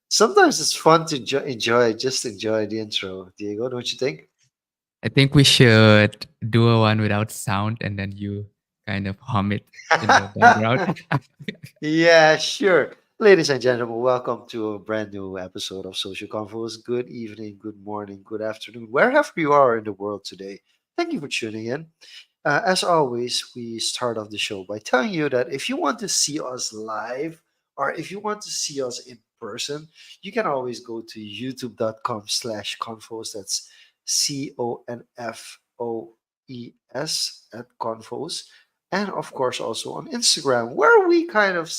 Sometimes it's fun to just enjoy the intro, Diego, don't you think? I think we should do a one without sound and then you kind of hum it in the background. Yeah, sure. Ladies and gentlemen, welcome to a brand new episode of Social Confoes. Good evening, good morning, good afternoon, wherever you are in the world today. Thank you for tuning in. As always, we start off the show by telling you that if you want to see us live or if you want to see us in person, you can always go to youtube.com/confos. That's CONFOES at confos. And of course, also on Instagram, where we kind of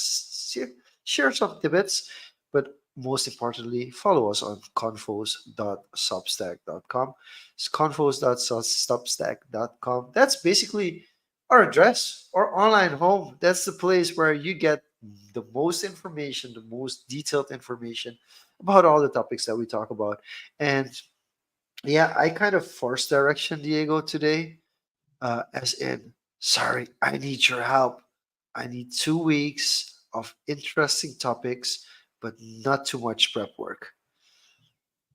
share some tidbits, but most importantly, follow us on confos.substack.com. It's confos.substack.com. That's basically our address, our online home. That's the place where you get the most information, the most detailed information about all the topics that we talk about. And yeah, I kind of forced direction, Diego, today, as in, sorry, I need your help. I need 2 weeks of interesting topics, but not too much prep work.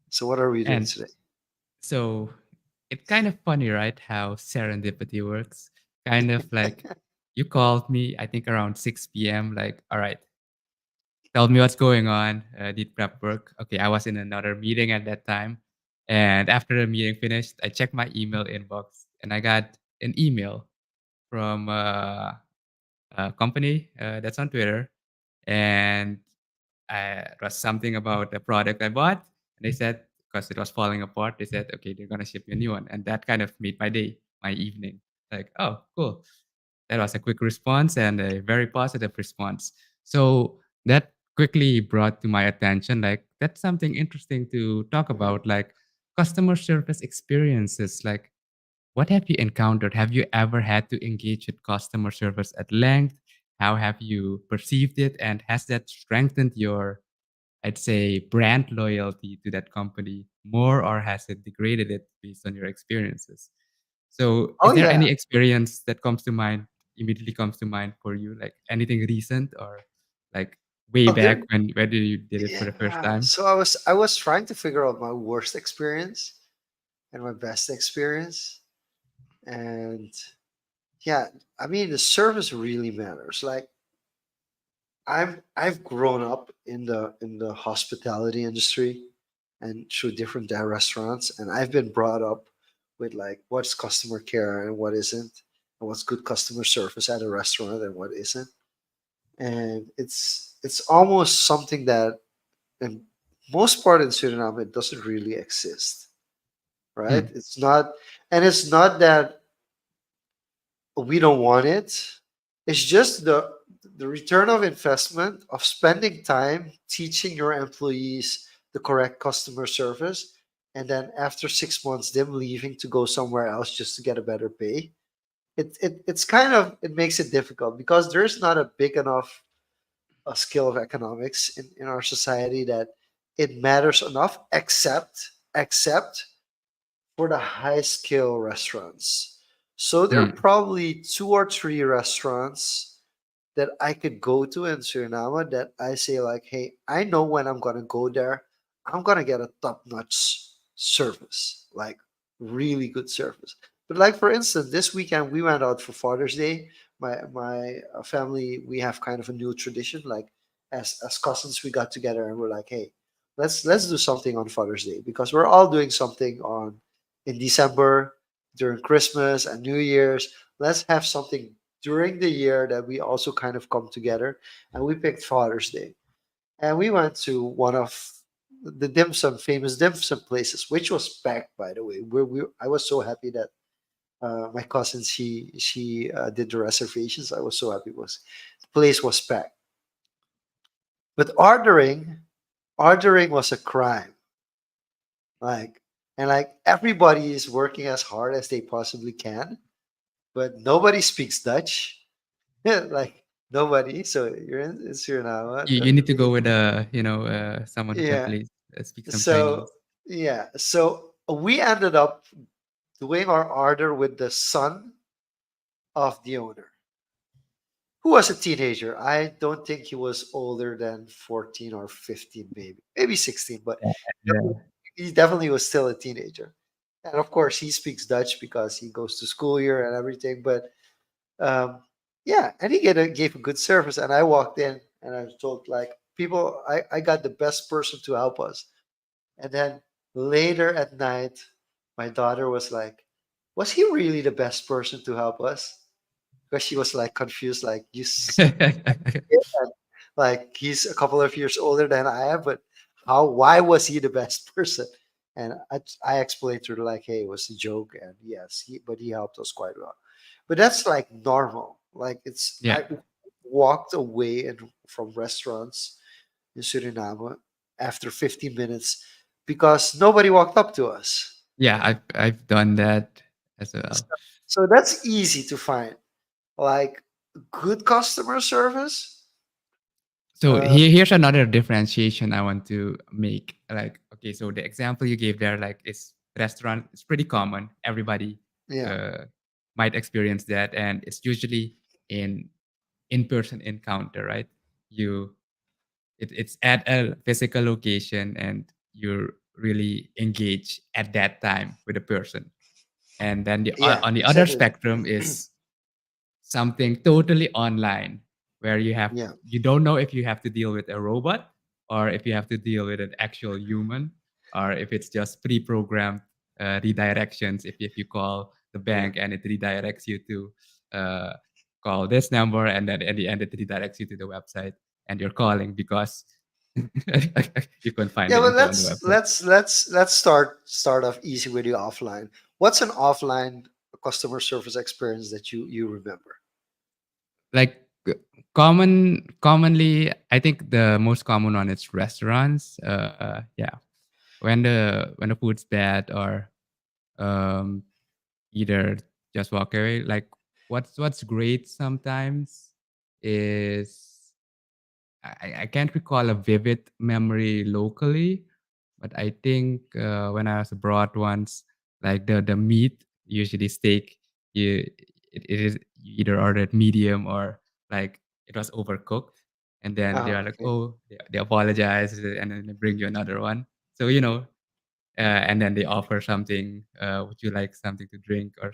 So, what are we doing And today? so it's kind of funny, right? How serendipity works. Kind of like you called me, I think around 6 p.m. Like, all right, tell me what's going on. Did prep work? Okay, I was in another meeting at that time. And after the meeting finished, I checked my email inbox and I got an email from a company that's on Twitter. And it was something about the product I bought. And they said, because it was falling apart, they said, okay, they're going to ship me a new one. And that kind of made my day, my evening. Like, oh, cool. That was a quick response and a very positive response. So that quickly brought to my attention, like, that's something interesting to talk Mhm. about, like customer service experiences. Like, what have you encountered? Have you ever had to engage with customer service at length? How have you perceived it? And has that strengthened your, I'd say, brand loyalty to that company more, or has it degraded it based on your experiences? So, Oh, is there yeah. any experience that comes to mind, immediately comes to mind for you, like anything recent or like way Oh, back there. when whether you did it for the first Yeah. time? So I was trying to figure out my worst experience and my best experience, and yeah, I mean the service really matters. Like I've grown up in the hospitality industry and through different restaurants, and I've been brought up with like what's customer care and what isn't, and what's good customer service at a restaurant and what isn't. And it's almost something that in most part in Suriname it doesn't really exist, right? Hmm. It's not, and it's not that we don't want it. It's just the return of investment of spending time teaching your employees the correct customer service, and then after 6 months, them leaving to go somewhere else just to get a better pay. It's kind of it makes it difficult because there's not a big enough skill of economics in our society that it matters enough, except for the high skill restaurants. So there are Hmm. probably two or three restaurants that I could go to in Suriname that I say like, hey, I know when I'm gonna go there, I'm gonna get a top notch service, like really good service. But like for instance, this weekend we went out for Father's Day. My family, we have kind of a new tradition. Like as cousins, we got together and we're like, hey, let's do something on Father's Day because we're all doing something on in December during Christmas and New Year's. Let's have something during the year that we also kind of come together, and we picked Father's Day. And we went to one of the dim sum, famous dim sum places, which was packed, by the way. I was so happy that my cousin, she did the reservations. I was so happy it was the place was packed. But ordering was a crime. Like, and like everybody is working as hard as they possibly can, but nobody speaks Dutch. Like nobody. So you're in Suriname. You need to go with someone who can Yeah. please speak some So Chinese. yeah. So we ended up doing our order with the son of the owner, who was a teenager. I don't think he was older than 14 or 15, maybe 16, but Yeah. he definitely was still a teenager. And of course, he speaks Dutch because he goes to school here and everything. But um, yeah, and he gave a good service. And I walked in and I was told, like, people, I got the best person to help us. And then later at night, my daughter was like, was he really the best person to help us? Because she was like confused, like, like he's a couple of years older than I am, but why was he the best person? And I explained to her like, hey, it was a joke, and yes, but he helped us quite well. But that's like normal. Like Yeah. I walked away from restaurants in Suriname after 15 minutes because nobody walked up to us. Yeah, I've done that as well. So, so that's easy to find. Like good customer service. So Uh, here's another differentiation I want to make. Like, okay, so the example you gave there, like, is restaurant. It's pretty common. Everybody yeah, uh, might experience that, and it's usually in-person encounter, right? You it's at a physical location, and you're really engaged at that time with the person. And then yeah, on the other exactly. spectrum is something totally online, where Yeah, you don't know if you have to deal with a robot, or if you have to deal with an actual human, or if it's just pre-programmed redirections. If you call the yeah. bank and it redirects you to uh, call this number, and then at the end it redirects you to the website, and you're calling because you couldn't find Yeah, the but info on the let's website. let's let's let's start off easy with the offline. What's an offline customer service experience that you remember? Like, commonly, I think the most common one is restaurants. Yeah, when the food's bad, or um either just walk away. Like, what's great sometimes is, I can't recall a vivid memory locally, but I think when I was abroad once, like the meat, usually steak, you it is, you either ordered medium, or like it was overcooked, and then they Oh, are like, okay. oh, they apologize, and then they bring you another one. So, and then they offer something. Would you like something to drink, or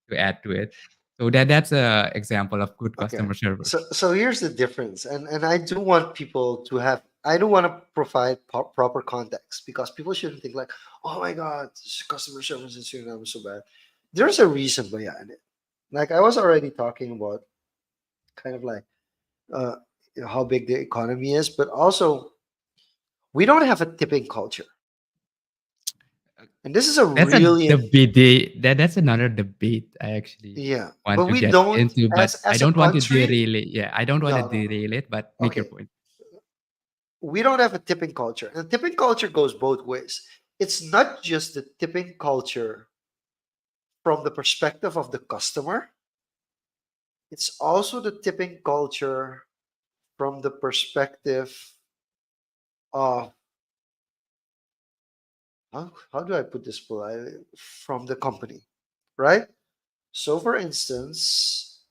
to add to it? So that's a example of good Okay. customer So service. so here's the difference, and I do want people to have. I do want to provide proper context because people shouldn't think like, oh my God, customer service in Suriname is so bad. There's a reason behind it. Like I was already talking about, kind of like uh, how big the economy is, but also we don't have a tipping culture. And this is a That's a really, debate. That's another debate I actually yeah, want but to we get don't into, as but I as a don't want to country. derail it. Yeah, I don't want to No, no, no. derail it, but make your Okay, point. we don't have a tipping culture, and tipping culture goes both ways. It's not just the tipping culture from the perspective of the customer. It's also the tipping culture from the perspective of how do I put this politely, from the company, right? So, for instance,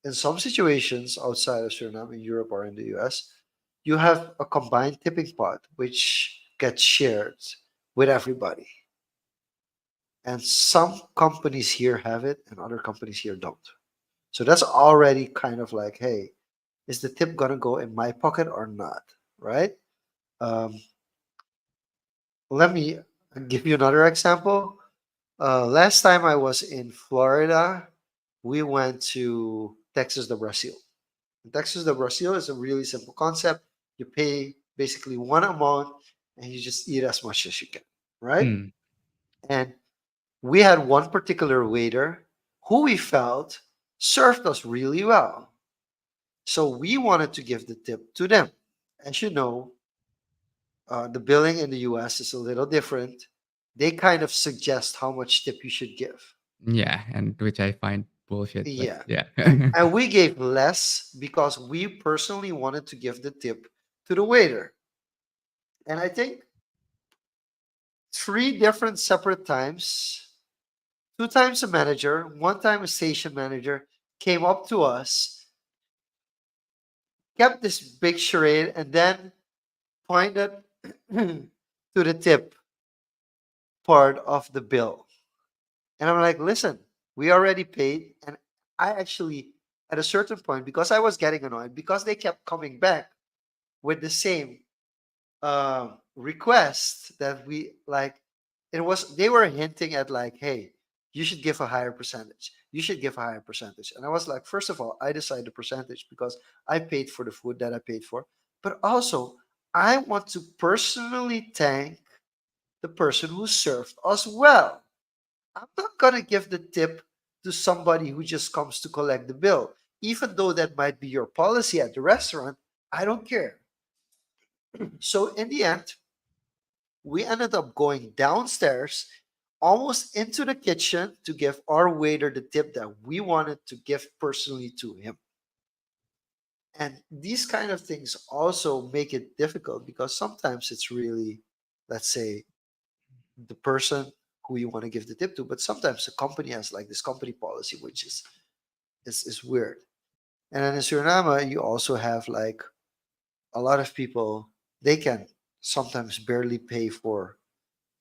in some situations outside of Suriname, in Europe or in the US, you have a combined tipping pot which gets shared with everybody. And some companies here have it and other companies here don't. So that's already kind of like, hey, is the tip gonna go in my pocket or not? Right? Um, Let me give you another example. Last time I was in Florida, we went to Texas de Brazil. Texas de Brazil is a really simple concept. You pay basically one amount and you just eat as much as you can, right? Hmm. And we had one particular waiter who we felt served us really well. So we wanted to give the tip to them. As you know, the billing in the US is a little different. They kind of suggest how much tip you should give. Yeah, and which I find bullshit, but Yeah. yeah. And we gave less because we personally wanted to give the tip to the waiter. And I think three different separate times, two times a manager, one time a station manager came up to us, kept this big charade, and then pointed to the tip part of the bill. And I'm like, listen, we already paid. And I actually, at a certain point, because I was getting annoyed, because they kept coming back with the same request that we like, it was, they were hinting at like, hey, you should give a higher percentage. You should give a higher percentage. And I was like, first of all, I decide the percentage because I paid for the food that I paid for. But also, I want to personally thank the person who served us well. I'm not going to give the tip to somebody who just comes to collect the bill. Even though that might be your policy at the restaurant, I don't care. So in the end, we ended up going downstairs, almost into the kitchen to give our waiter the tip that we wanted to give personally to him. And these kind of things also make it difficult because sometimes it's really, let's say, the person who you want to give the tip to, but sometimes the company has like this company policy, which is weird. And then in Suriname, you also have like a lot of people, they can sometimes barely pay for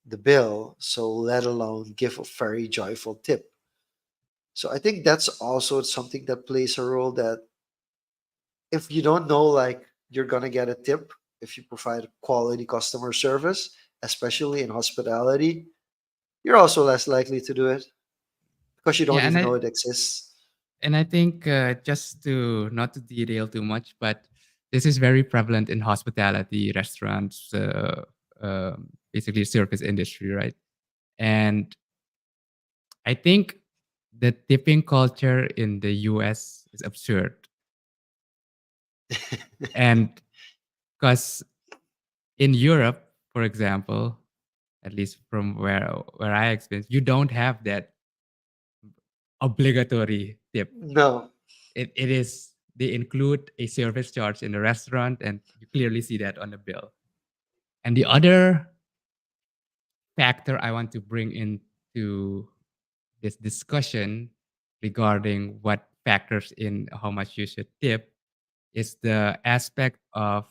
the bill, so let alone give a very joyful tip. So I think that's also something that plays a role that if you don't know like you're gonna get a tip if you provide quality customer service, especially in hospitality, you're also less likely to do it because you don't Yeah, even know it exists. and I think just to not to derail too much, but this is very prevalent in hospitality, restaurants, basically service industry, right? And I think the tipping culture in the US is absurd. And because in Europe, for example, at least from where I experienced, you don't have that obligatory tip. No. It is they include a service charge in the restaurant, and you clearly see that on the bill. And the other factor I want to bring into this discussion regarding what factors in how much you should tip is the aspect of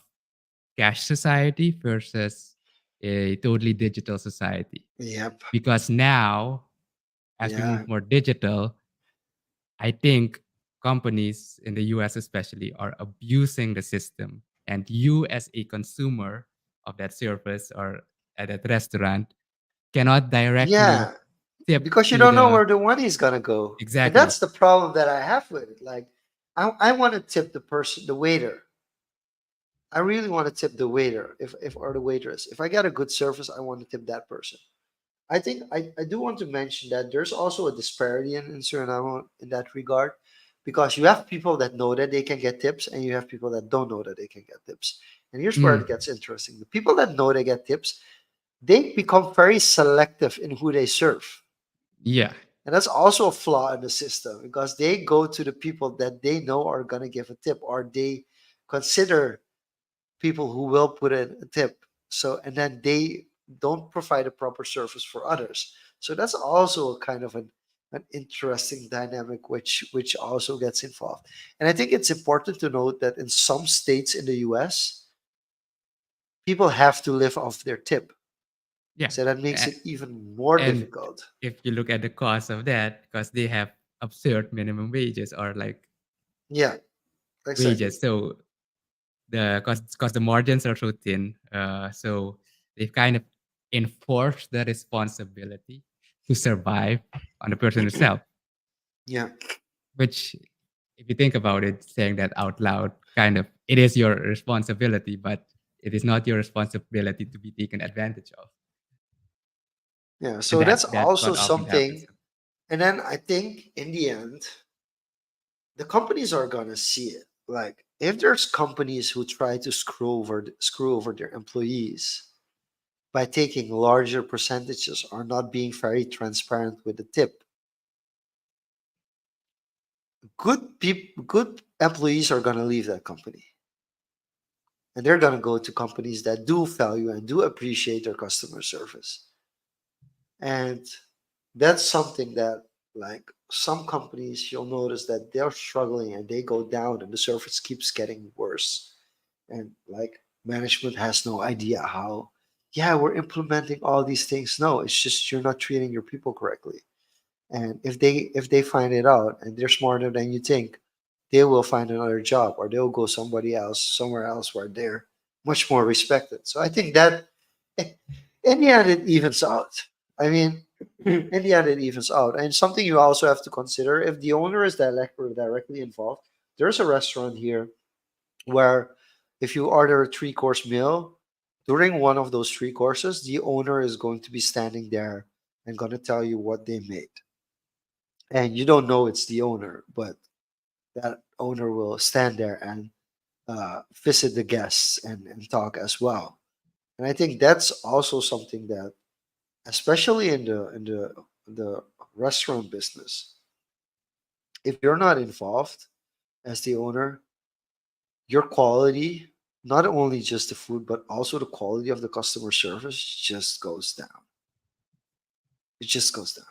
cash society versus a totally digital society. Yep. Because now, as we Yeah. move more digital, I think companies in the US especially are abusing the system. And you, as a consumer of that service or at that restaurant, cannot directly Yeah. tip Because you to don't know the where the money is gonna go. And exactly. that's the problem that I have with it. Like I want to tip the person, the waiter. I really want to tip the waiter if or the waitress. If I get a good service, I want to tip that person. I think I do want to mention that there's also a disparity in Suriname in that regard because you have people that know that they can get tips and you have people that don't know that they can get tips. And here's where Mm, it gets interesting. The people that know they get tips, they become very selective in who they serve. yeah. And that's also a flaw in the system because they go to the people that they know are going to give a tip or they consider people who will put in a tip. So, and then they don't provide a proper service for others. So that's also a kind of an interesting dynamic which also gets involved. And I think it's important to note that in some states in the US, people have to live off their tip. Yeah. So that makes A- it even more And difficult. if you look at the cost of that, because they have absurd minimum wages or like Yeah, exactly. wages. So the cause the margins are so thin. So they've kind of enforced the responsibility to survive on the person itself. Yeah. Which, if you think about it, saying that out loud, kind of it is your responsibility, but it is not your responsibility to be taken advantage of, Yeah. and So that's that's also what often happens. something. And then I think in the end, the companies are gonna see it. Like if there's companies who try to screw over their employees by taking larger percentages or not being very transparent with the tip, good employees are gonna leave that company. And they're gonna go to companies that do value and do appreciate their customer service. And that's something that Like some companies, you'll notice that they're struggling and they go down, and the service keeps getting worse. And like management has no idea how. Yeah, we're implementing all these things. No, it's just you're not treating your people correctly. And if they find it out and they're smarter than you think, they will find another job or they'll go somewhere else where they're much more respected. So I think that in the end it evens out. I mean, in the end it evens out. And something you also have to consider, if the owner is directly involved, there's a restaurant here where if you order a three-course meal, during one of those three courses, the owner is going to be standing there and going to tell you what they made. And you don't know it's the owner, but that owner will stand there and visit the guests and talk as well. And I think that's also something that, especially in the restaurant business, if you're not involved as the owner, your quality, not only just the food, but also the quality of the customer service just goes down. It just goes down.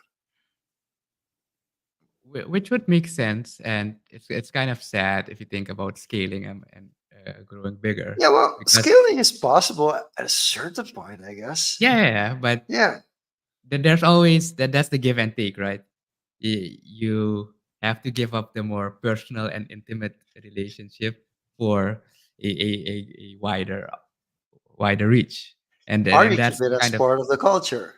Which would make sense, and it's kind of sad if you think about scaling and growing bigger, Yeah, well, because scaling is possible at a certain point, I guess. yeah, but Yeah, there's always that's the give and take, right? You have to give up the more personal and intimate relationship for a wider reach, or and you keep that's it the as kind of part of the culture.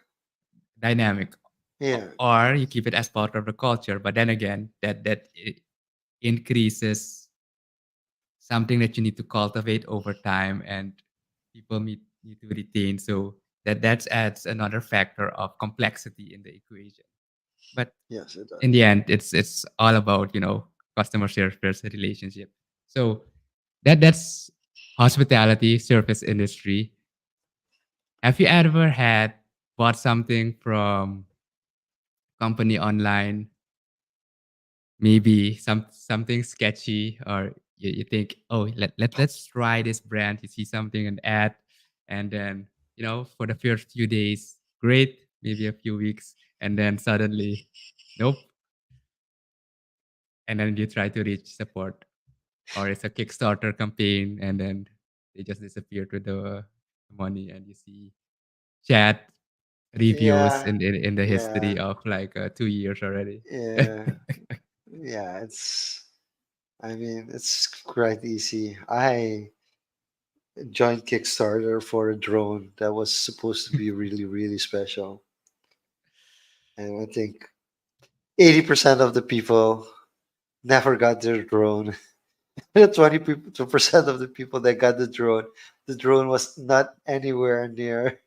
dynamic. Yeah, Or you keep it as part of the culture, but then again, that increases something that you need to cultivate over time, and people need to retain. So that adds another factor of complexity in the equation. But yes, it in the does. end, it's all about customer service relationship. So that's hospitality service industry. Have you ever had bought something from company online, maybe something sketchy, or you think, oh, let's try this brand, you see something and ad, and then for the first few days great, maybe a few weeks, and then suddenly nope, and then you try to reach support, or it's a Kickstarter campaign, and then they just disappeared with the money, and you see chat reviews Yeah, in the yeah, history of like 2 years already. yeah, yeah. I mean, it's quite easy. I joined Kickstarter for a drone that was supposed to be really, really special. And I think 80% of the people never got their drone. 20% of the people that got the drone was not anywhere near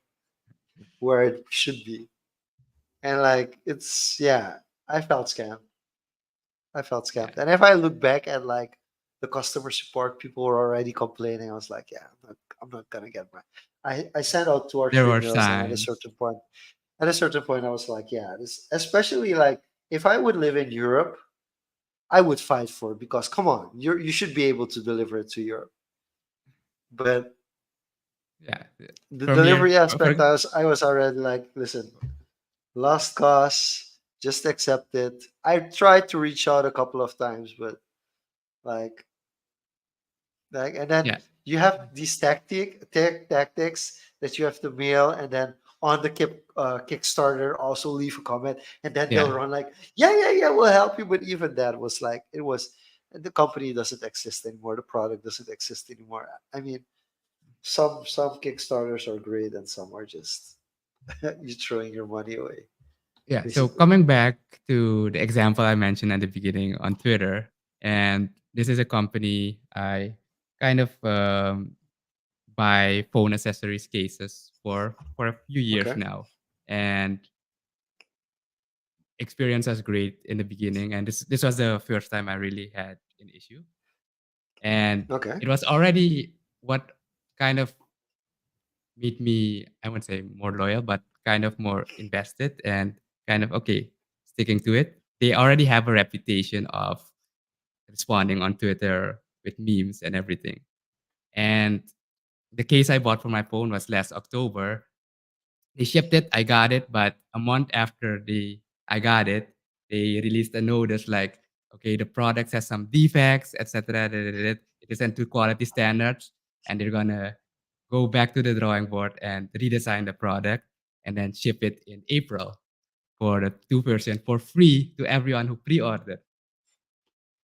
where it should be. And like, yeah, I felt scammed. I felt Yeah, scammed. And if I look back at like the customer support, people were already complaining. I was like, yeah, I'm not gonna get my. I sent out two or there three were mails, and signs. at a certain point, I was like, yeah, this, especially like if I would live in Europe, I would fight for it because come on, you should be able to deliver it to Europe. But Yeah, the from here, delivery aspect, I was already like, listen, lost cause, just accept it. I tried to reach out a couple of times, but like and then yeah, you have these tactics that you have to mail, and then on the Kickstarter also leave a comment, and then they'll yeah, run like, yeah, we'll help you. But even that was like, it was, the company doesn't exist anymore, the product doesn't exist anymore. I mean, some Kickstarters are great, and some are just you throwing your money away, yeah. So basically. coming back to the example I mentioned at the beginning on Twitter, and this is a company I kind of buy phone accessories cases for a few years Okay, now, and experience was great in the beginning. And this was the first time I really had an issue, and okay, it was already what kind of made me, I wouldn't say more loyal, but kind of more invested and kind of okay, sticking to it. They already have a reputation of responding on Twitter with memes and everything. And the case I bought for my phone was last October. They shipped it, I got it, but a month after I got it, They released a notice like, okay, the product has some defects, etc. It isn't to quality standards, and they're gonna go back to the drawing board and redesign the product and then ship it in April for the 2% for free to everyone who pre-ordered.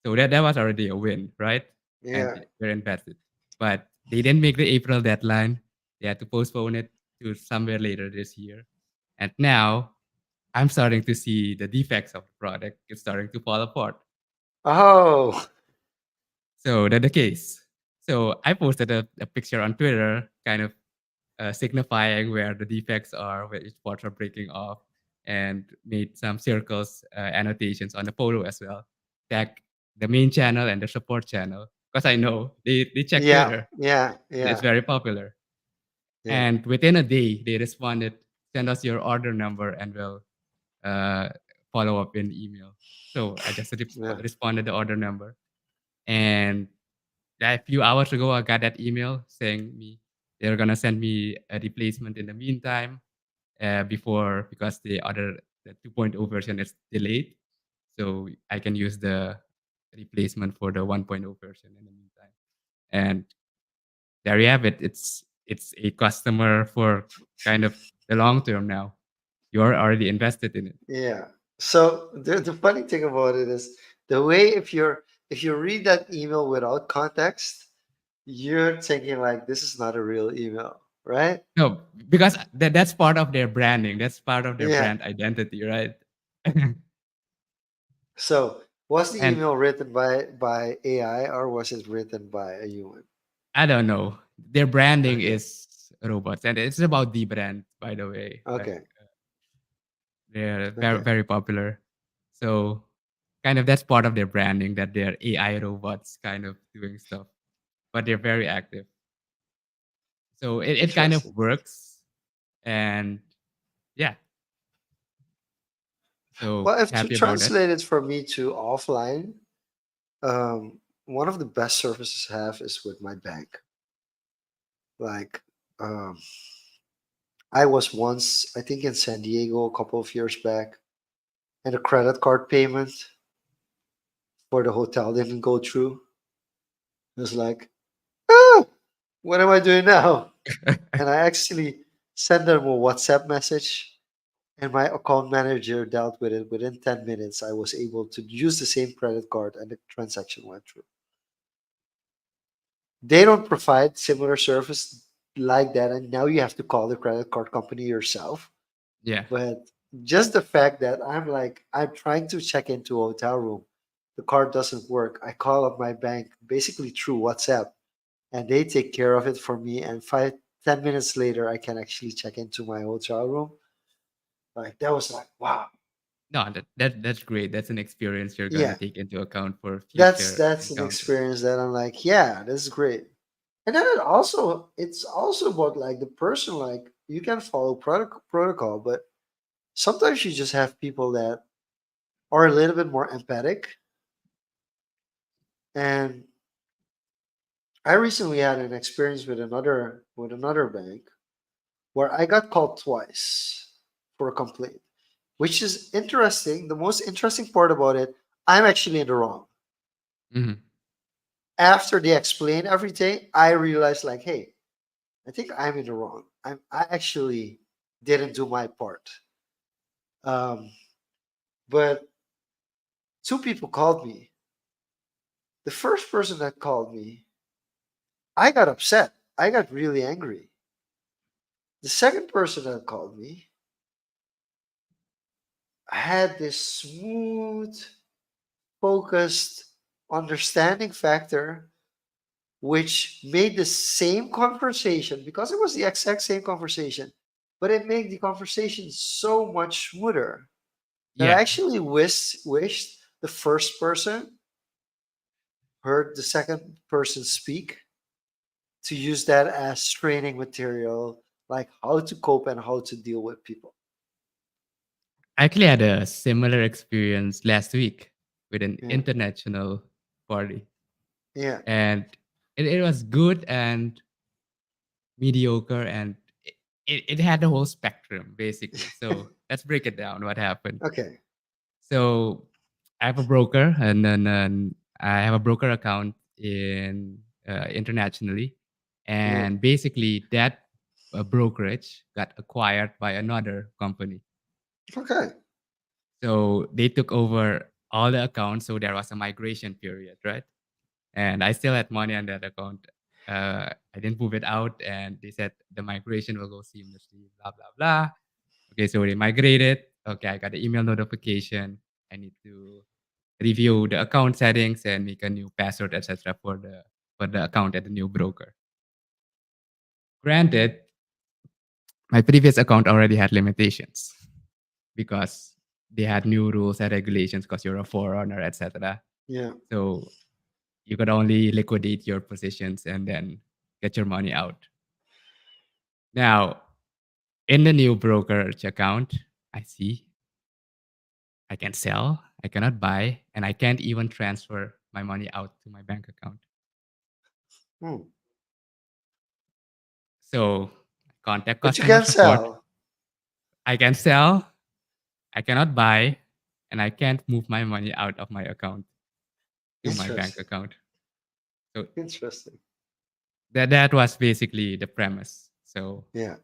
So that was already a win, right? And Yeah. we're invested. But they didn't make the April deadline. They had to postpone it to somewhere later this year. And now I'm starting to see the defects of the product. It's starting to fall apart. Oh, So that's the case. So I posted a picture on Twitter, kind of signifying where the defects are, where each parts are breaking off, and made some circles, annotations on the photo as well. Tag the main channel and the support channel because I know they check yeah, Twitter yeah, and it's yeah, very popular. yeah, And within a day, they responded, "Send us your order number and we'll uh, follow up in email." So I just yeah, responded the order number, and a few hours ago, I got that email saying me they're gonna send me a replacement in the meantime, before because the 2.0 version is delayed, so I can use the replacement for the 1.0 version in the meantime. And there you have it. It's a customer for kind of the long term now. You're already invested in it. yeah. So the funny thing about it is the way if you read that email without context, you're thinking like this is not a real email, right? No, because that's part of their branding. That's part of their Yeah. brand identity, right? So was the And email written by AI or was it written by a human? I don't know. Their branding Okay. is robots, and it's about the brand, by the way. Like Okay. they're very Okay. very popular, so kind of that's part of their branding that they're AI robots, kind of doing stuff, but they're very active. So it kind of Interesting. works, and yeah, so Well, if to happy about that. translate it for me to offline, one of the best services I have is with my bank. Like, um, I was once, I think, in San Diego a couple of years back, and a credit card payment for the hotel didn't go through. It was like, ah, what am I doing now? And I actually sent them a WhatsApp message, and my account manager dealt with it. Within 10 minutes, I was able to use the same credit card, and the transaction went through. They don't provide similar service like that, and now you have to call the credit card company yourself. Yeah, But just the fact that I'm trying to check into a hotel room, the card doesn't work. I call up my bank basically through WhatsApp, and they take care of it for me. And 5 10 minutes later, I can actually check into my hotel room. Like that was like wow, no, that's great. That's an experience you're gonna yeah. take into account for That's future that's an encounters. experience that I'm like, yeah, this is great. And then it's also about like the person, like you can follow protocol, but sometimes you just have people that are a little bit more empathic. And I recently had an experience with another bank where I got called twice for a complaint, which is interesting. The most interesting part about it, I'm actually in the wrong. Hmm. After they explain everything, I realized like, hey, I think I'm in the wrong. I actually didn't do my part. Um, but two people called me. The first person that called me, I got upset. I got really angry. The second person that called me had this smooth, focused, understanding factor, which made the same conversation, because it was the exact same conversation, but it made the conversation so much smoother that I Yeah, actually wished the first person heard the second person speak to use that as training material, like how to cope and how to deal with people. I actually had a similar experience last week with an Yeah, international party, yeah, and it was good and mediocre, and it had the whole spectrum basically. So let's break it down. What happened? okay, So I have a broker, and then I have a broker account in internationally, Yeah. and basically that brokerage got acquired by another company. Okay. So they took over all the accounts. So there was a migration period, right? And I still had money on that account. I didn't move it out, and they said the migration will go seamlessly. Blah blah blah. Okay, so they migrated. Okay, I got the email notification. I need to review the account settings and make a new password, etc. For the account at the new broker. Granted, my previous account already had limitations because they had new rules and regulations because you're a forerunner, etc. Yeah. So you could only liquidate your positions and then get your money out. Now, in the new brokerage account, I see I can sell, I cannot buy, and I can't even transfer my money out to my bank account. Hmm. So contact But you customer can support. sell. I can sell, I cannot buy, and I can't move my money out of my account to my bank Interesting. account. So Interesting. that was basically the premise. So Yeah.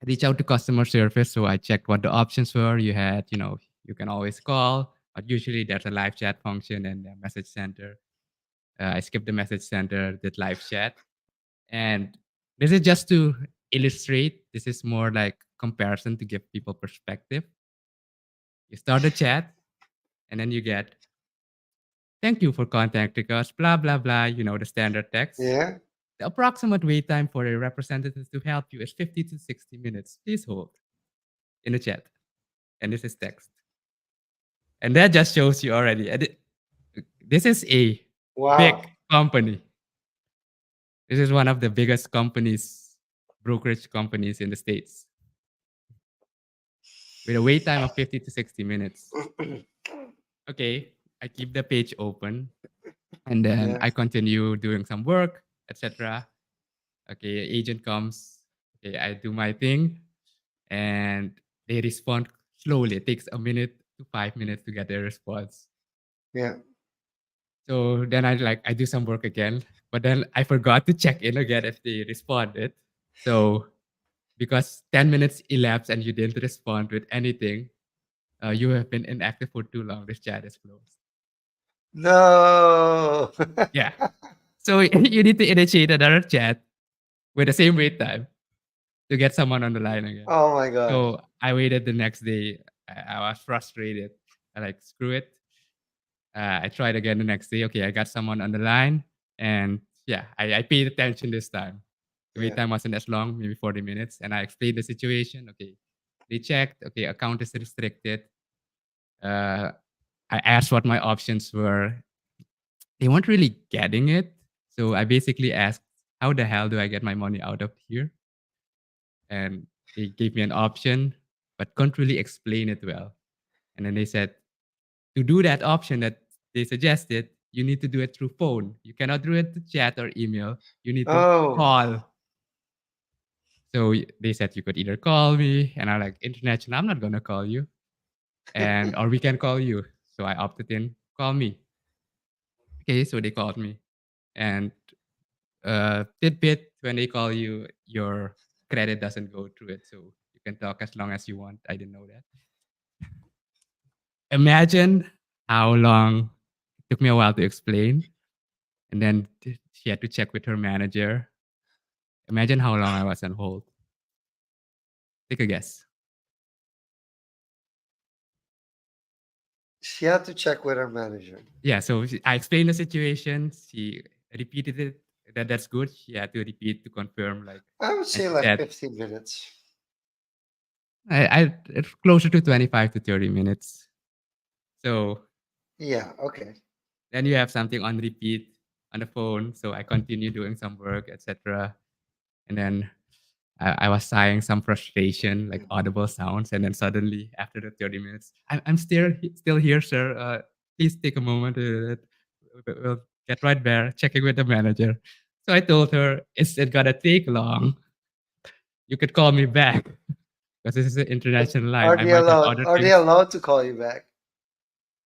I reached out to customer service. So I checked what the options were. You had, you can always call, but usually there's a live chat function and a message center. I skipped the message center, did live chat. And this is just to illustrate. This is more like comparison to give people perspective. You start the chat and then you get, thank you for contacting us, blah, blah, blah, the standard text. Yeah. The approximate wait time for a representative to help you is 50 to 60 minutes. Please hold in the chat. And this is text. And that just shows you already. This is a Wow. big company. This is one of the biggest companies, brokerage companies in the States, with a wait time of 50 to 60 minutes. Okay, I keep the page open and then Yeah. I continue doing some work, etc. Okay, agent comes. Okay, I do my thing and they respond slowly. It takes a minute to 5 minutes to get their response. Yeah. So then I do some work again, but then I forgot to check in again if they responded. So because 10 minutes elapsed and you didn't respond with anything, you have been inactive for too long. This chat is closed. No. Yeah. So you need to initiate another chat with the same wait time to get someone on the line again. Oh my God. So I waited the next day. I was frustrated. I like, screw it. I tried again the next day. Okay, I got someone on the line. And yeah, I paid attention this time. The wait Yeah. time wasn't as long, maybe 40 minutes. And I explained the situation. Okay, they checked. Okay, account is restricted. Uh, I asked what my options were. They weren't really getting it. So I basically asked, how the hell do I get my money out of here? And they gave me an option, but couldn't really explain it well. And then they said, to do that option that they suggested, you need to do it through phone. You cannot do it to chat or email. You need to Oh. call. So they said you could either call me, and I'm like, international, I'm not gonna call you, and or we can call you. So I opted in, call me. Okay, so they called me, and tidbit, when they call you, your credit doesn't go through it, so you can talk as long as you want. I didn't know that. Imagine how long it took me a while to explain, and then she had to check with her manager. Imagine how long I was on hold. Take a guess. She had to check with her manager. Yeah, so I explained the situation. She repeated it. That's good. She had to repeat to confirm, like, I would and say she like said, 15 minutes. it's closer to 25 to 30 minutes. So Yeah. Okay. then you have something on repeat on the phone. So I continue doing some work, etc. And then I was sighing some frustration, like audible sounds. And then suddenly, after the 30 minutes, I'm still here, sir. Please take a moment. We'll get right there, checking with the manager. So I told her, it's not gonna take long. You could call me back because this is an But international line. I might have other are they things. allowed to call you back?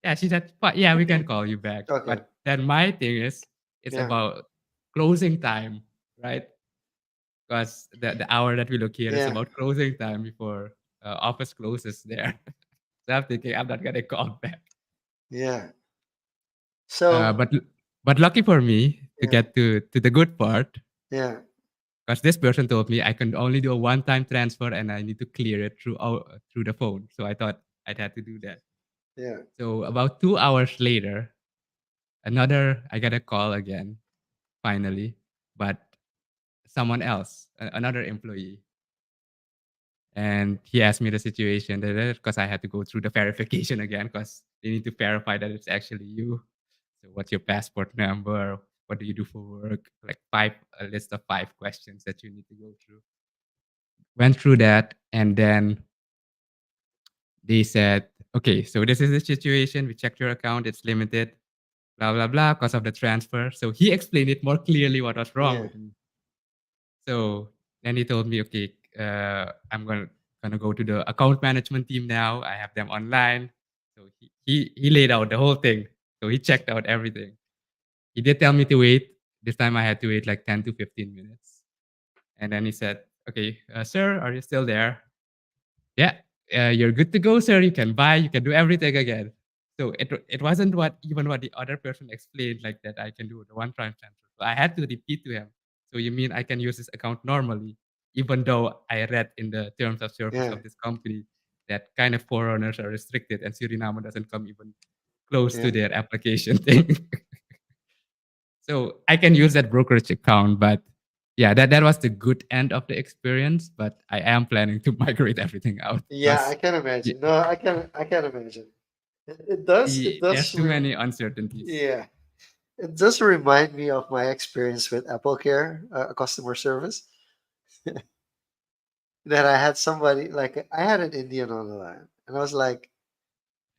Yeah, she said, "But yeah, we can call you back." Okay. But then my thing is, it's Yeah. about closing time, right? Because the hour that we look here is Yeah. about closing time before office closes there. So I'm thinking I'm not gonna call back. Yeah. Uh, So but but lucky for me to yeah. get to the good part, Yeah. because this person told me I can only do a one-time transfer and I need to clear it through the phone. So I thought I'd have to do that. Yeah. So about 2 hours later, another I got a call again, finally, but someone else, another employee. And he asked me the situation because I had to go through the verification again because they need to verify that it's actually you. So what's your passport number? What do you do for work? Like a list of 5 questions that you need to go through. Went through that, and then they said, okay, so this is the situation. We checked your account. It's limited, blah, blah, blah, because of the transfer. So he explained it more clearly what was wrong Yeah. with me. So then he told me, okay, I'm gonna go to the account management team now. I have them online. So he laid out the whole thing. So he checked out everything. He did tell me to wait. This time I had to wait like 10 to 15 minutes. And then he said, okay, sir, are you still there? Yeah, you're good to go, sir. You can buy, you can do everything again. So it wasn't what the other person explained, like that I can do the one-time transfer. So I had to repeat to him. So you mean I can use this account normally, even though I read in the terms of service Yeah. of this company that kind of foreigners are restricted and Suriname doesn't come even close to Yeah. their application thing. So I can use that brokerage account, but yeah, that was the good end of the experience. But I am planning to migrate everything out Yeah, I because can imagine. No, I can imagine. It does there's too many uncertainties. yeah. It does remind me of my experience with Apple Care, customer service. That I had somebody like I had an Indian on the line, and I was like,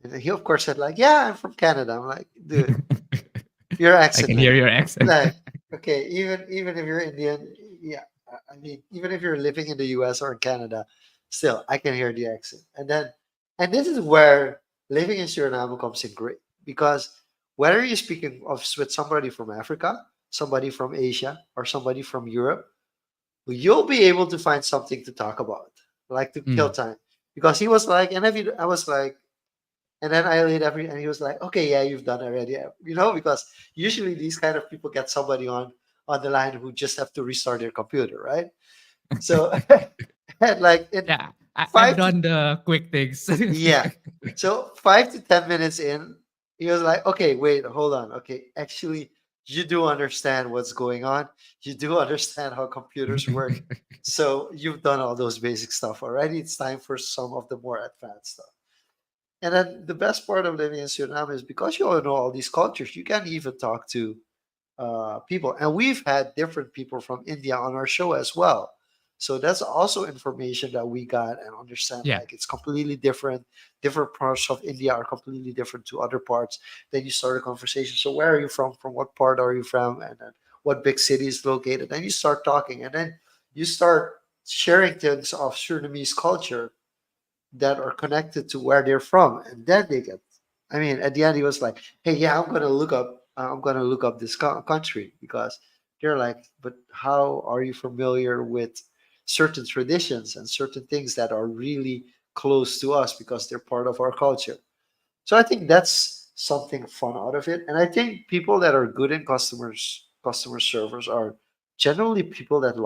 and he of course said like, "Yeah, I'm from Canada." I'm like, "Dude, your I accent, can hear man." your accent. Like, okay, even if you're Indian, yeah, I mean, even if you're living in the U.S. or in Canada, still I can hear the accent. And this is where living in Suriname comes in great because whether you're speaking with somebody from Africa, somebody from Asia, or somebody from Europe, you'll be able to find something to talk about, like to kill Mm. time. Because he was like, and if you, I was like, and then I laid and he was like, okay, yeah, you've done already, because usually these kind of people get somebody on the line who just have to restart their computer, right? So, and like in Yeah, I've five to done the quick things. yeah, so 5 to 10 minutes in, he was like, okay, wait, hold on, okay, actually, you do understand what's going on, you do understand how computers work, so you've done all those basic stuff already. It's time for some of the more advanced stuff. And then the best part of living in Suriname is because you all know all these cultures, you can even talk to people. And we've had different people from India on our show as well. So that's also information that we got and understand Yeah, like it's completely different. Different parts of India are completely different to other parts. Then you start a conversation. So where are you from? From what part are you from? And then what big city is located? Then you start talking. And then you start sharing things of Surinamese culture that are connected to where they're from, and then they get. I mean, at the end, he was like, "Hey, yeah, I'm gonna look up this country because they're like, but how are you familiar with certain traditions and certain things that are really close to us because they're part of our culture?" So I think that's something fun out of it, and I think people that are good in customer servers are generally people that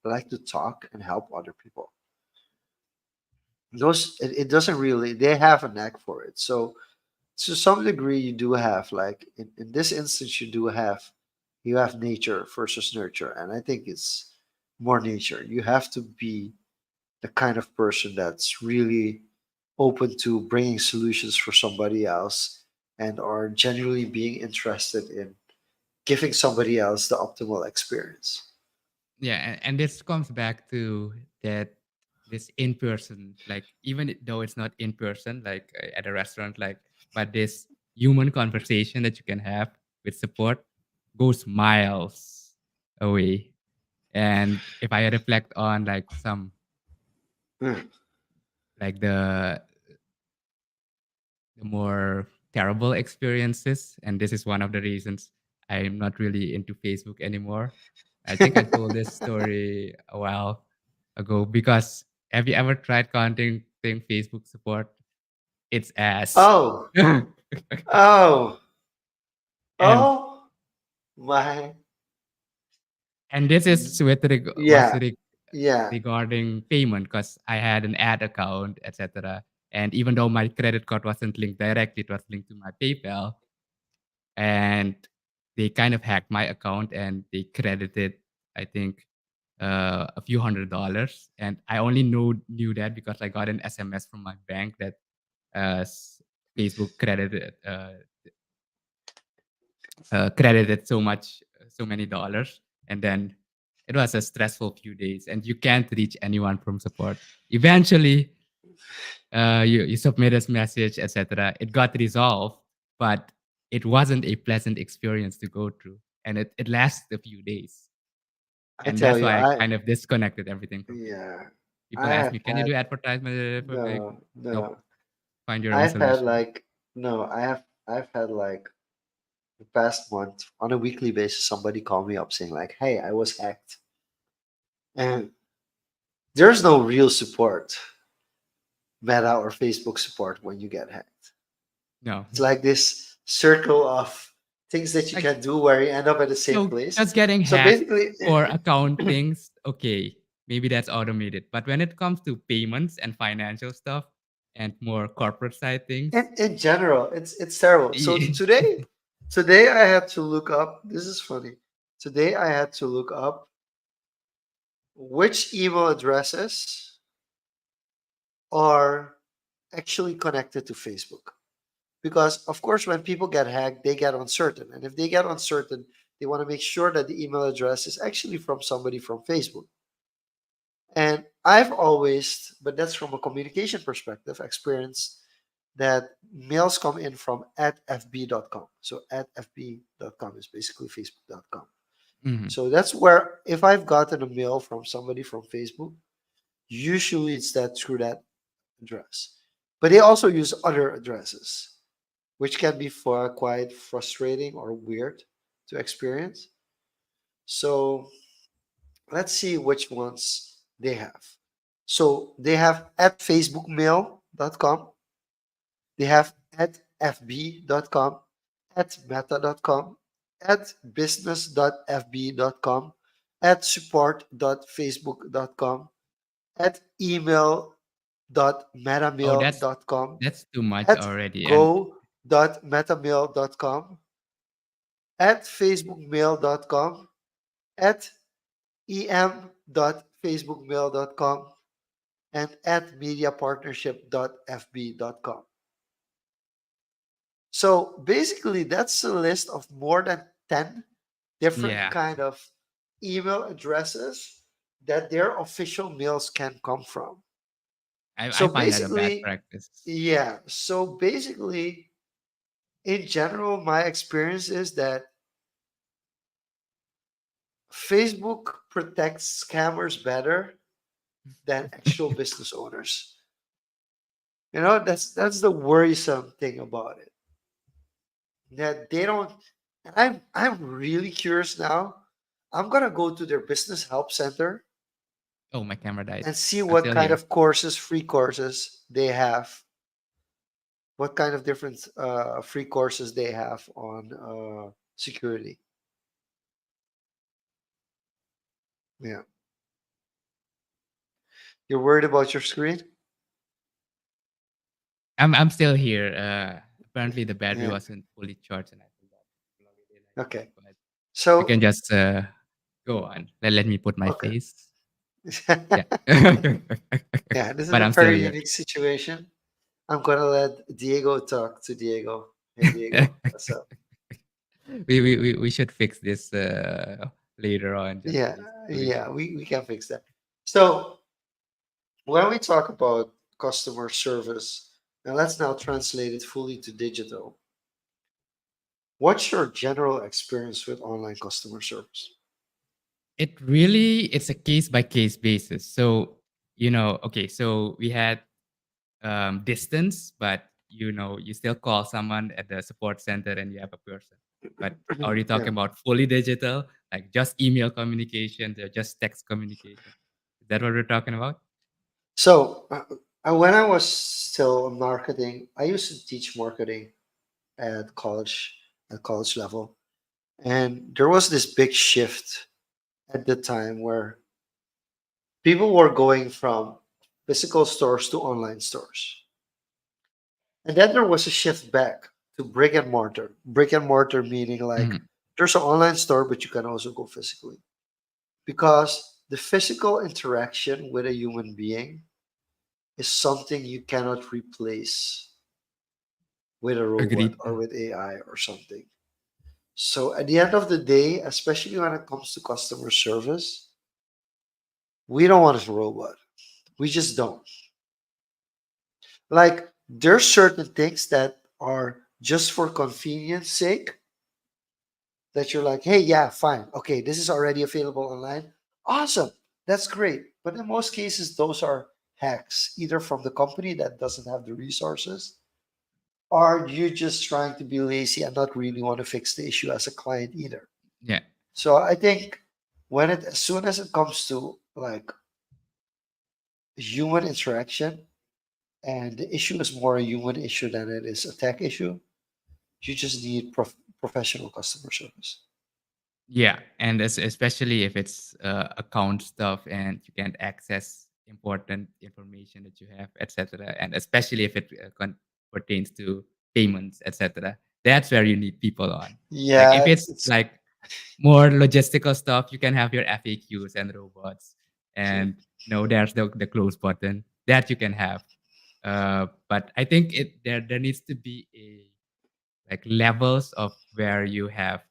like to talk and help other people. It doesn't really, they have a knack for it. So to some degree you do have like in this instance you have nature versus nurture, and I think it's more nature. You have to be the kind of person that's really open to bringing solutions for somebody else and are genuinely being interested in giving somebody else the optimal experience. yeah, and this comes back to that this in person, like even though it's not in person, like at a restaurant, like but this human conversation that you can have with support goes miles away. And if I reflect on like some Mm, like the more terrible experiences, and this is one of the reasons I'm not really into Facebook anymore. I think I told this story a while ago because have you ever tried contacting Facebook support? It's ass. Oh, oh, and oh my. and this is Yeah, yeah. regarding payment because I had an ad account, etc. And even though my credit card wasn't linked directly, it was linked to my PayPal, and they kind of hacked my account and they credited, I think, a few $100s, and I only knew that because I got an SMS from my bank that Facebook credited so many dollars, and then it was a stressful few days, and you can't reach anyone from support. Eventually, you submit a message, etc. It got resolved, but it wasn't a pleasant experience to go through, and it lasted a few days, I and tell that's you, why I I kind of disconnected everything from Facebook. yeah, People I ask have me, "Can you had do advertisement for me?" no, Nope. no. Find your own I've had solution. like no, I've had like the past month on a weekly basis somebody called me up saying like, "Hey, I was hacked." And there's no real support, Meta or Facebook support when you get hacked. No, It's like this circle of things that you like can do where you end up at the same so place. just getting So hacked basically, for account things, okay, maybe that's automated. But when it comes to payments and financial stuff and more corporate side things, in general, it's terrible. So yeah. today I had to look up. This is funny. Today I had to look up which email addresses are actually connected to Facebook. Because of course, when people get hacked, they get uncertain, and if they get uncertain, they want to make sure that the email address is actually from somebody from Facebook. And I've always, but that's from a communication perspective, experienced that mails come in from at fb.com. So at fb.com is basically facebook.com. Mhm. So that's where if I've gotten a mail from somebody from Facebook, usually it's that through that address. But they also use other addresses, which can be for quite frustrating or weird to experience. So let's see which ones they have. So they have at facebookmail.com, they have at fb.com, at meta.com, at business.fb.com, at support.facebook.com, at Oh, email.metamail.com, that's too much at already. And go.metamail.com, at facebookmail.com, at em.facebookmail.com, and at mediapartnership.fb.com. So basically, that's a list of more than 10 different yeah, kind of email addresses that their official mails can come from. I So find that a bad basically, practice. yeah. So basically, in general, my experience is that Facebook protects scammers better than actual business owners. You know, that's the worrisome thing about it. That they don't, and I'm really curious now. I'm gonna go to their business help center Oh, my camera died. and see I'm what still kind here. of courses, free courses they have, what kind of different free courses they have on security. Yeah, you're worried about your screen? I'm still here. Apparently the battery Yeah. wasn't fully charged, and I forgot to plug it in. I think, Okay. but you can So just go on. Let me put my okay. face. Yeah, Yeah, this is but a I'm still very here. unique situation. I'm gonna let Diego talk to Diego. Hey Diego, what's up? We should fix this later on, just for Yeah, this yeah, situation. we can fix that. So when we talk about customer service, and let's now translate it fully to digital. What's your general experience with online customer service? It's a case by case basis. So okay, so we had distance, but you still call someone at the support center and you have a person. But are you Yeah. talking about fully digital, like just email communication or just text communication? Is that what we're talking about? So when I was still in marketing, I used to teach marketing at college level, and there was this big shift at the time where people were going from physical stores to online stores. And then there was a shift back to brick and mortar. Brick and mortar meaning like Mhm. there's an online store, but you can also go physically. Because the physical interaction with a human being is something you cannot replace with a robot Agreed. or with AI or something. So at the end of the day, especially when it comes to customer service, we don't want a robot. We just don't. Like there's certain things that are just for convenience sake that you're like, hey, yeah, fine. Okay, this is already available online. Awesome. That's great. But in most cases, those are hacks, either from the company that doesn't have the resources, or you're just trying to be lazy and not really want to fix the issue as a client either. Yeah. So I think as soon as it comes to like human interaction, and the issue is more a human issue than it is a tech issue, you just need professional customer service. Yeah, and especially if it's account stuff and you can't access important information that you have, etc. And especially if it pertains to payments, etc. That's where you need people on. Like Yeah, if it's it's like more logistical stuff, you can have your FAQs and robots, true. and there's the close button that you can have. But I think there needs to be a like levels of where you have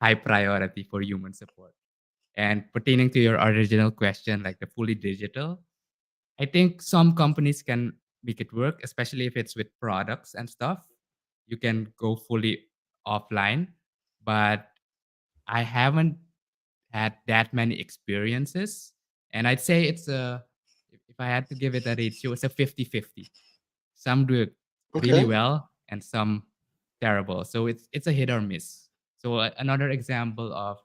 high priority for human support. And pertaining to your original question, like the fully digital, I think some companies can make it work, especially if it's with products and stuff. You can go fully offline, but I haven't had that many experiences. And I'd say if I had to give it a ratio, it's a 50-50. Some do it really Okay. well and some terrible. So it's a hit or miss. So another example of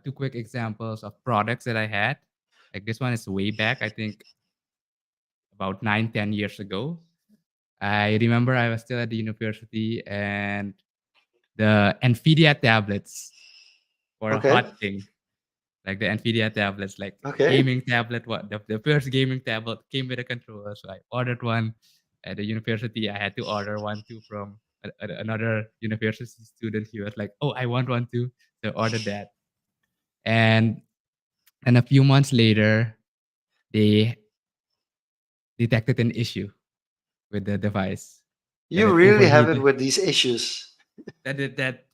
two quick examples of products that I had. Like this one is way back, I think about 9-10 years ago. I remember I was still at the university and the NVIDIA tablets were a Okay. hot thing. Like the NVIDIA tablets, like Okay. gaming tablet. What the first gaming tablet came with a controller, so I ordered one at the university. I had to order one too from another university student. He was like, "Oh, I want one too," so I ordered that. And a few months later, they detected an issue with the device that You it really have it overheated. with these issues. That it, that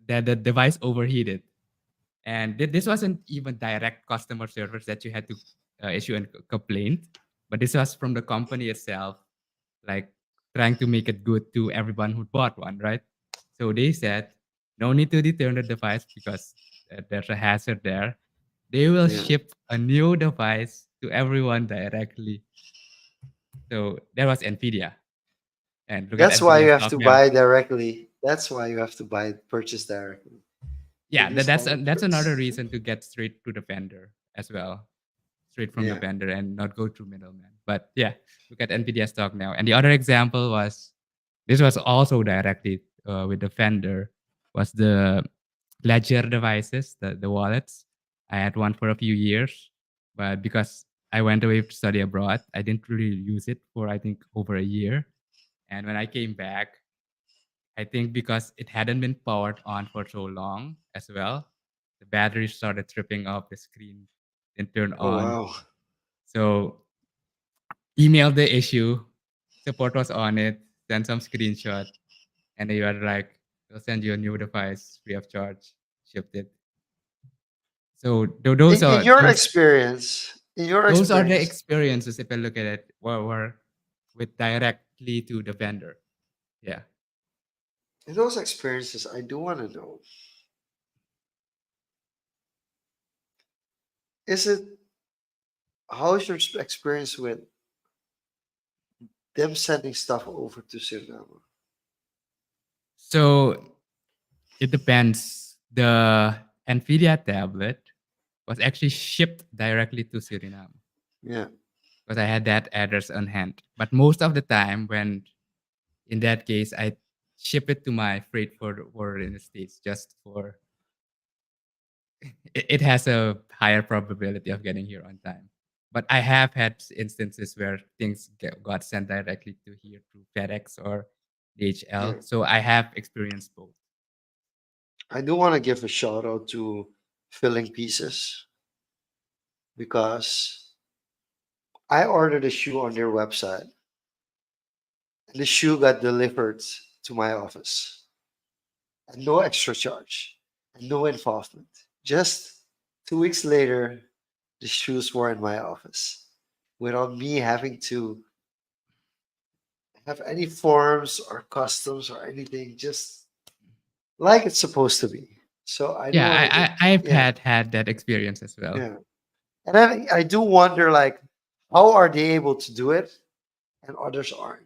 the device overheated. And this wasn't even direct customer service that you had to issue a complaint, but this was from the company itself, like trying to make it good to everyone who bought one, right? So they said, no need to return the device because there's a hazard there. They will Yeah. ship a new device to everyone directly. So that was Nvidia, and look at That's why you Nvidia have stock to now. buy directly. That's why you have to buy purchase directly for Yeah, these kind of that's another goods. reason to get straight to the vendor as well, straight from the Yeah. vendor and not go through middlemen. But yeah, look at Nvidia stock now. And the other example was this was also directly with the vendor was the Ledger devices, the wallets. I had one for a few years, but because I went away to study abroad, I didn't really use it for I think over a year. And when I came back, I think because it hadn't been powered on for so long as well, the battery started tripping off, the screen didn't turn Oh on. wow. So emailed the issue, support was on it, sent some screenshot, and they were like, we'll send you a new device free of charge, shipped it. So In in your those are the experience, experiences if I look at it were with directly to the vendor. Yeah. in those experiences, I do want to know: is it how's your experience with them sending stuff over to Suriname? So it depends. The NVIDIA tablet was actually shipped directly to Suriname Yeah, because I had that address on hand. But most of the time, when in that case, I ship it to my freight forwarder in the States just for it has a higher probability of getting here on time. But I have had instances where things got sent directly to here through FedEx or yeah. DHL. So I have experienced both. I do want to give a shout out to Filling Pieces because I ordered a shoe on their website and the shoe got delivered to my office and no extra charge and no involvement. Just 2 weeks later, the shoes were in my office without me having to have any forms or customs or anything, just like it's supposed to be. So I do Yeah, want to give, I've yeah, had that experience as well. yeah. And I do wonder, like, how are they able to do it and others aren't?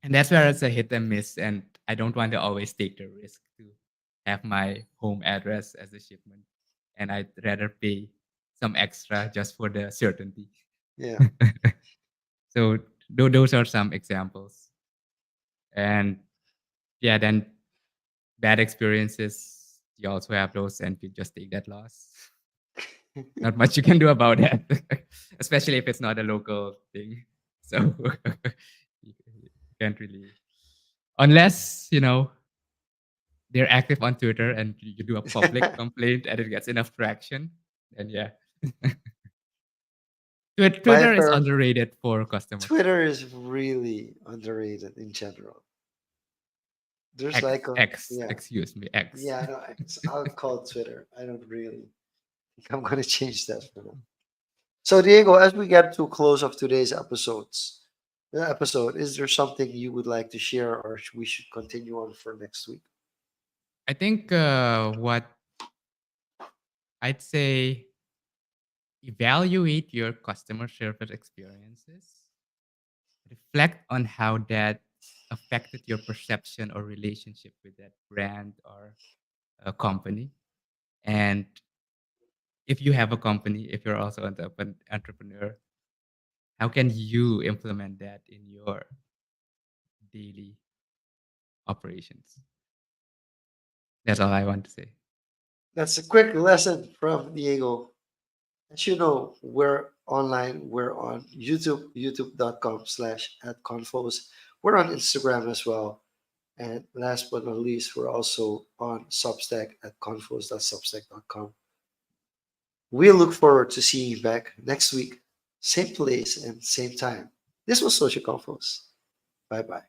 And that's where it's a hit and miss. And I don't want to always take the risk to have my home address as a shipment. And I'd rather pay some extra just for the certainty. Yeah. So those are some examples. And yeah, then bad experiences, you also have those, and you just take that loss. Not much you can do about that, especially if it's not a local thing. So you can't really, unless they're active on Twitter and you do a public complaint and it gets enough traction. Then yeah, By Twitter is fair, underrated for customer Twitter support. is really underrated in general. There's X like a, X, yeah, excuse me, X. yeah, no, I'll call Twitter. I don't really think I'm going to change that for now. So, Diego, as we get to close of today's episode, is there something you would like to share, or we should continue on for next week? I think what I'd say, evaluate your customer service experiences, reflect on how that affected your perception or relationship with that brand or a company. And if you have a company, if you're also an entrepreneur, how can you implement that in your daily operations? That's all I want to say. That's a quick lesson from Diego. As you know, we're online. We're on YouTube, youtube.com/ at Confoes. We're on Instagram as well. And last but not least, we're also on Substack at confoes.substack.com. We look forward to seeing you back next week, same place and same time. This was Social Confos. Bye bye.